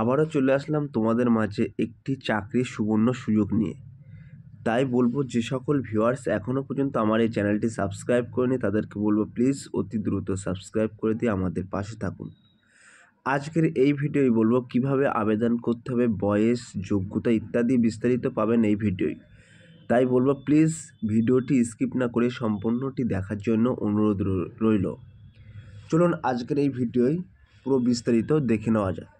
আবারও চলে আসলাম তোমাদের মাঝে একটি চাকরির সুবর্ণ সুযোগ নিয়ে। তাই বলবো যে সকল ভিউয়ার্স এখনও পর্যন্ত আমার এই চ্যানেলটি সাবস্ক্রাইব করেনি তাদেরকে বলবো প্লিজ অতি দ্রুত সাবস্ক্রাইব করে দিয়ে আমাদের পাশে থাকুন। আজকের এই ভিডিওই বলবো কিভাবে আবেদন করতে হবে, বয়স, যোগ্যতা ইত্যাদি বিস্তারিত পাবেন এই ভিডিওয়। তাই বলবো প্লিজ ভিডিওটি স্কিপ না করে সম্পূর্ণটি দেখার জন্য অনুরোধ রইল। চলুন আজকের এই ভিডিওয় পুরো বিস্তারিত দেখে নেওয়া যাক।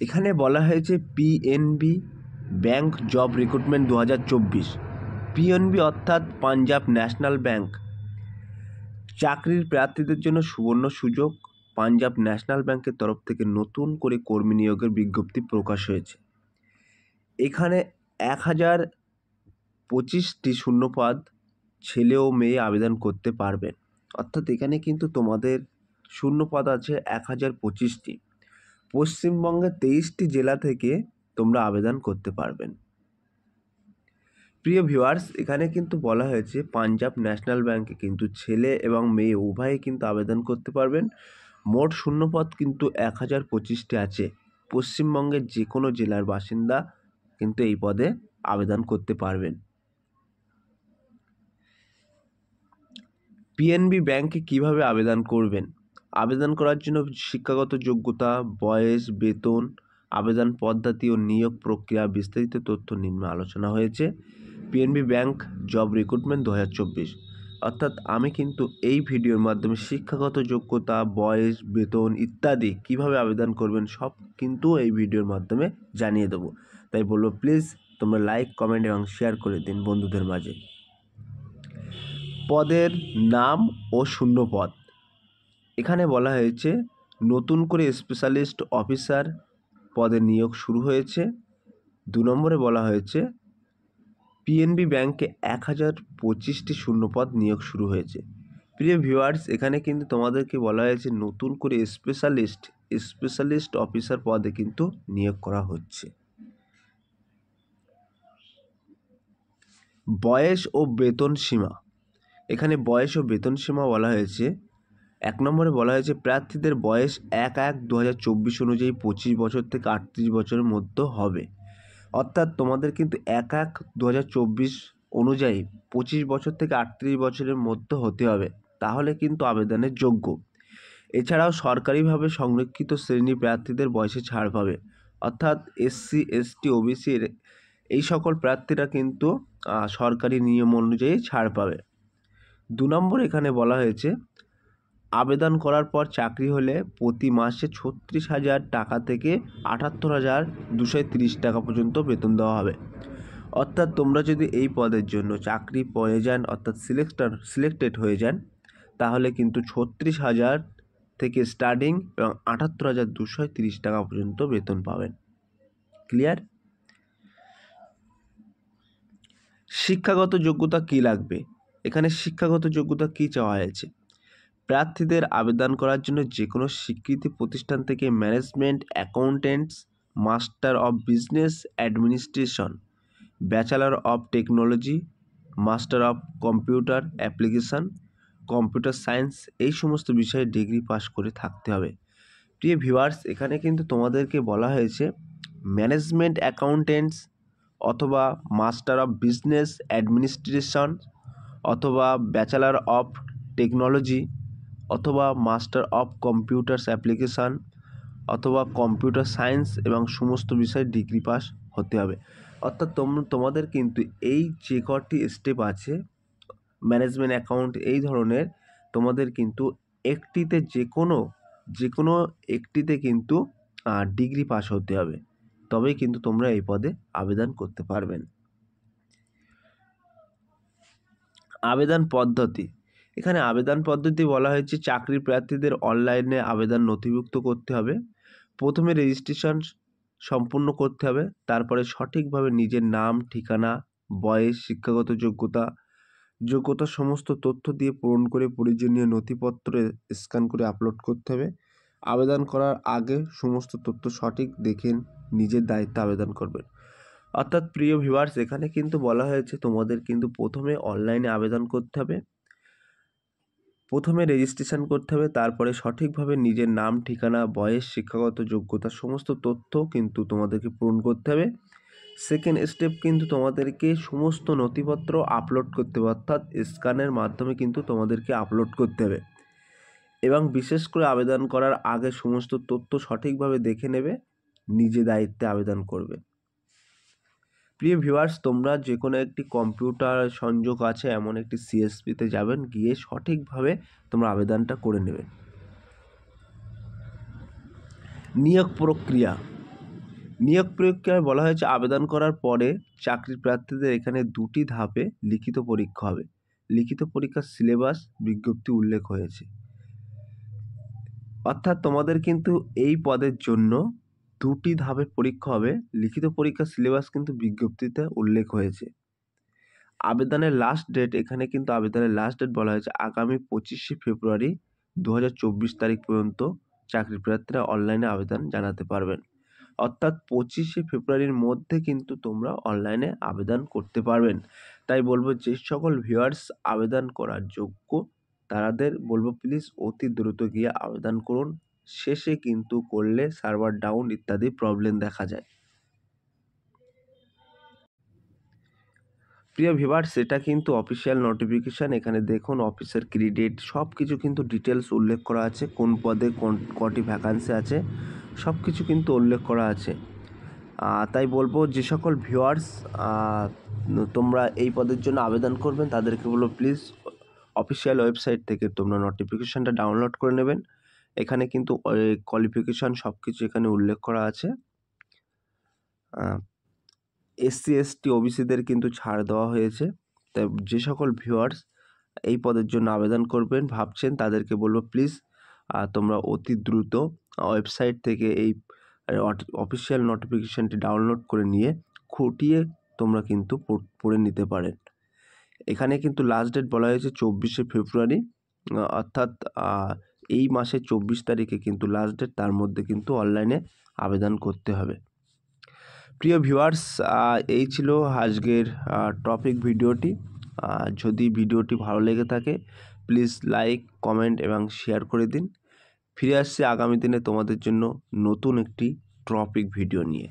এখানে বলা হয়েছে PNB bank job recruitment 2024। PNB অর্থাৎ পাঞ্জাব ন্যাশনাল ব্যাংক চাকরির প্রার্থীদের জন্য সুবর্ণ সুযোগ। পাঞ্জাব ন্যাশনাল ব্যাংকের তরফ থেকে নতুন করে কর্মী নিয়োগের বিজ্ঞপ্তি প্রকাশ হয়েছে। এখানে 1025টি শূন্যপদ ছেলে ও মেয়ে আবেদন করতে পারবেন। অর্থাৎ এখানে কিন্তু তোমাদের শূন্যপদ আছে 1025টি। পশ্চিমবঙ্গের 23টি জেলা থেকে তোমরা আবেদন করতে পারবেন। প্রিয় ভিউয়ার্স, এখানে কিন্তু বলা হয়েছে পাঞ্জাব ন্যাশনাল ব্যাংকে কিন্তু ছেলে এবং মেয়ে উভয়ে কিন্তু আবেদন করতে পারবেন। মোট শূন্যপদ কিন্তু 1025টি আছে। পশ্চিমবঙ্গের যে কোনো জেলার বাসিন্দা কিন্তু এই পদে আবেদন করতে পারবেন। পিএনবি ব্যাংকে কিভাবে আবেদন করবেন? আবেদন করার জন্য শিক্ষাগত যোগ্যতা, বয়স, বেতন, আবেদন পদ্ধতি ও নিয়োগ প্রক্রিয়া বিস্তারিত তথ্য নিম্নে আলোচনা হয়েছে। PNB bank job recruitment 2024। অর্থাৎ আমি কিন্তু এই ভিডিওর মাধ্যমে শিক্ষাগত যোগ্যতা, বয়স, বেতন ইত্যাদি কিভাবে আবেদন করবেন সব কিন্তু এই ভিডিওর মাধ্যমে জানিয়ে দেবো। তাই বলবো প্লিজ তোমরা লাইক, কমেন্ট এবং শেয়ার করে দিন বন্ধুদের মাঝে। পদের নাম ও শূন্যপদ। এখানে বলা হয়েছে নতুন করে স্পেশালিস্ট অফিসার পদে নিয়োগ শুরু হয়েছে। 2 নম্বরে বলা হয়েছে পিএনবি ব্যাংকে 1025টি শূন্যপদ নিয়োগ শুরু হয়েছে। প্রিয় ভিউয়ার্স, এখানে কিন্তু তোমাদেরকে বলা হয়েছে নতুন করে স্পেশালিস্ট অফিসার পদে কিন্তু নিয়োগ করা হচ্ছে। বয়স ও বেতন সীমা। এখানে বয়স ও বেতন সীমা বলা হয়েছে 1 নম্বরে বলা হয়েছে প্রার্থীদের বয়স 1/1/2024 অনুযায়ী 25 বছর থেকে 38 বছরের মধ্যে হবে। অর্থাৎ তোমাদের কিন্তু 1/1/2024 অনুযায়ী 25 বছর থেকে 38 বছরের মধ্যে হতে হবে, তাহলে কিন্তু আবেদনের যোগ্য। এছাড়াও সরকারিভাবে সংরক্ষিত শ্রেণী প্রার্থীদের বয়সে ছাড় পাবে। অর্থাৎ এসসি, এসটি, ওবিসি এই সকল প্রার্থীরা কিন্তু সরকারি নিয়ম অনুযায়ী ছাড় পাবে। 2 নম্বর এখানে বলা হয়েছে আবেদন করার পর চাকরি হলে প্রতি মাসে 36,000 টাকা থেকে 78,230 টাকা পর্যন্ত বেতন দেওয়া হবে। অর্থাৎ তোমরা যদি এই পদের জন্য চাকরি পেয়ে যান অর্থাৎ সিলেক্টেড হয়ে যান, তাহলে কিন্তু 36,000 থেকে স্টার্টিং এবং 78,230 টাকা পর্যন্ত বেতন পাবেন। ক্লিয়ার? শিক্ষাগত যোগ্যতা কী লাগবে? এখানে শিক্ষাগত যোগ্যতা কী চাওয়া হয়েছে? প্রার্থীদের আবেদন করার জন্য যে কোনো স্বীকৃত প্রতিষ্ঠান থেকে management, accountants, master of business administration, bachelor of technology, master of computer application, computer science এই সমস্ত বিষয়ে ডিগ্রি পাস করে থাকতে হবে। প্রিয় ভিউয়ার্স, এখানে কিন্তু তোমাদেরকে বলা হয়েছে ম্যানেজমেন্ট অ্যাকাউন্টেন্টস অথবা মাস্টার অফ বিজনেস অ্যাডমিনিস্ট্রেশন অথবা ব্যাচেলর অফ টেকনোলজি অথবা মাস্টার অফ কম্পিউটার্স অ্যাপ্লিকেশান অথবা কম্পিউটার সায়েন্স এবং সমস্ত বিষয়ে ডিগ্রি পাস হতে হবে। অর্থাৎ তোমাদের কিন্তু এই যে কটি স্টেপ আছে ম্যানেজমেন্ট, অ্যাকাউন্ট এই ধরনের তোমাদের কিন্তু একটিতে যে কোনো একটিতে কিন্তু ডিগ্রি পাস হতে হবে, তবেই কিন্তু তোমরা এই পদে আবেদন করতে পারবেন। আবেদন পদ্ধতি। এখানে আবেদন পদ্ধতি বলা হয়েছে চাকরির প্রার্থীদের অনলাইনে আবেদন নথিভুক্ত করতে হবে। প্রথমে রেজিস্ট্রেশন সম্পূর্ণ করতে হবে, তারপরে সঠিকভাবে নিজের নাম, ঠিকানা, বয়স, শিক্ষাগত যোগ্যতা সমস্ত তথ্য দিয়ে পূরণ করে প্রয়োজনীয় নথিপত্র স্ক্যান করে আপলোড করতে হবে। আবেদন করার আগে সমস্ত তথ্য সঠিক দেখে নিজের দায়িত্বে আবেদন করবেন। অর্থাৎ প্রিয় ভিউয়ার্স, এখানে কিন্তু বলা হয়েছে তোমাদের কিন্তু প্রথমে অনলাইনে আবেদন করতে হবে। প্রথমে রেজিস্ট্রেশন করতে হবে, তারপরে সঠিকভাবে নিজের নাম, ঠিকানা, বয়স, শিক্ষাগত যোগ্যতা সমস্ত তথ্য কিন্তু তোমাদেরকে পূরণ করতে হবে। সেকেন্ড স্টেপ কিন্তু তোমাদেরকে সমস্ত নথিপত্র আপলোড করতে হবে, অর্থাৎ স্ক্যানের মাধ্যমে কিন্তু তোমাদেরকে আপলোড করতে হবে। এবং বিশেষ করে আবেদন করার আগে সমস্ত তথ্য সঠিকভাবে দেখে নেবে, নিজে দায়িত্বে আবেদন করবে। প্রিয় ভিউয়ার্স, তোমরা যে কোনো একটি কম্পিউটার সংযোগ আছে এমন একটি সিএসপিতে যাবেন, গিয়ে সঠিকভাবে তোমরা আবেদনটা করে নেবে। নিয়োগ প্রক্রিয়ায় বলা হয়েছে আবেদন করার পরে চাকরি প্রার্থীদের এখানে 2টি ধাপে লিখিত পরীক্ষা হবে। লিখিত পরীক্ষার সিলেবাস বিজ্ঞপ্তি উল্লেখ হয়েছে, অর্থাৎ তোমাদের কিন্তু এই পদের জন্য 2টি ধাপে পরীক্ষা হবে। লিখিত পরীক্ষার সিলেবাস কিন্তু বিজ্ঞপ্তিতে উল্লেখ হয়েছে। আবেদনের লাস্ট ডেট, এখানে কিন্তু আবেদনের লাস্ট ডেট বলা হয়েছে আগামী 25শে ফেব্রুয়ারি 2024 তারিখ পর্যন্ত চাকরি প্রার্থীরা অনলাইনে আবেদন জানাতে পারবেন। অর্থাৎ 25শে ফেব্রুয়ারির মধ্যে কিন্তু তোমরা অনলাইনে আবেদন করতে পারবেন। তাই বলবো যে সকল ভিউয়ার্স আবেদন করার যোগ্য তাদের বলবো প্লিজ অতি দ্রুত গিয়ে আবেদন করুন। শেষে কিন্তু করলে সার্ভার ডাউন ইত্যাদি প্রবলেম দেখা যায়। প্রিয় ভিউয়ার্স, এটা কিন্তু অফিসিয়াল নোটিফিকেশান। এখানে দেখুন অফিসের ক্রেডিট সব কিছু কিন্তু ডিটেলস উল্লেখ করা আছে, কোন পদে কটি ভ্যাকান্সি আছে সব কিছু কিন্তু উল্লেখ করা আছে। তাই বলবো যে সকল ভিউয়ার্স তোমরা এই পদের জন্য আবেদন করবেন তাদেরকে বলবো প্লিজ অফিসিয়াল ওয়েবসাইট থেকে তোমরা নোটিফিকেশানটা ডাউনলোড করে নেবেন। এখানে কিন্তু কোয়ালিফিকেশান সব কিছু এখানে উল্লেখ করা আছে। এসসি এসটি ওবিসিদের কিন্তু ছাড় দেওয়া হয়েছে। তাই যে সকল ভিউয়ার্স এই পদের জন্য আবেদন করবেন ভাবছেন তাদেরকে বলবো প্লিজ তোমরা অতি দ্রুত ওয়েবসাইট থেকে এই অফিসিয়াল নোটিফিকেশানটি ডাউনলোড করে নিয়ে খুঁটিয়ে তোমরা কিন্তু পড়ে নিতে পারেন। এখানে কিন্তু লাস্ট ডেট বলা হয়েছে 24শে ফেব্রুয়ারি, অর্থাৎ এই মাসের 24 তারিখে কিন্তু লাস্ট ডেট, তার মধ্যে কিন্তু অনলাইনে আবেদন করতে হবে। প্রিয় ভিউয়ার্স, এই ছিল আজকের টপিক ভিডিওটি। যদি ভিডিওটি ভালো লেগে থাকে প্লিজ লাইক, কমেন্ট এবং শেয়ার করে দিন। ফিরে আসছি আগামী দিনে তোমাদের জন্য নতুন একটি টপিক ভিডিও নিয়ে।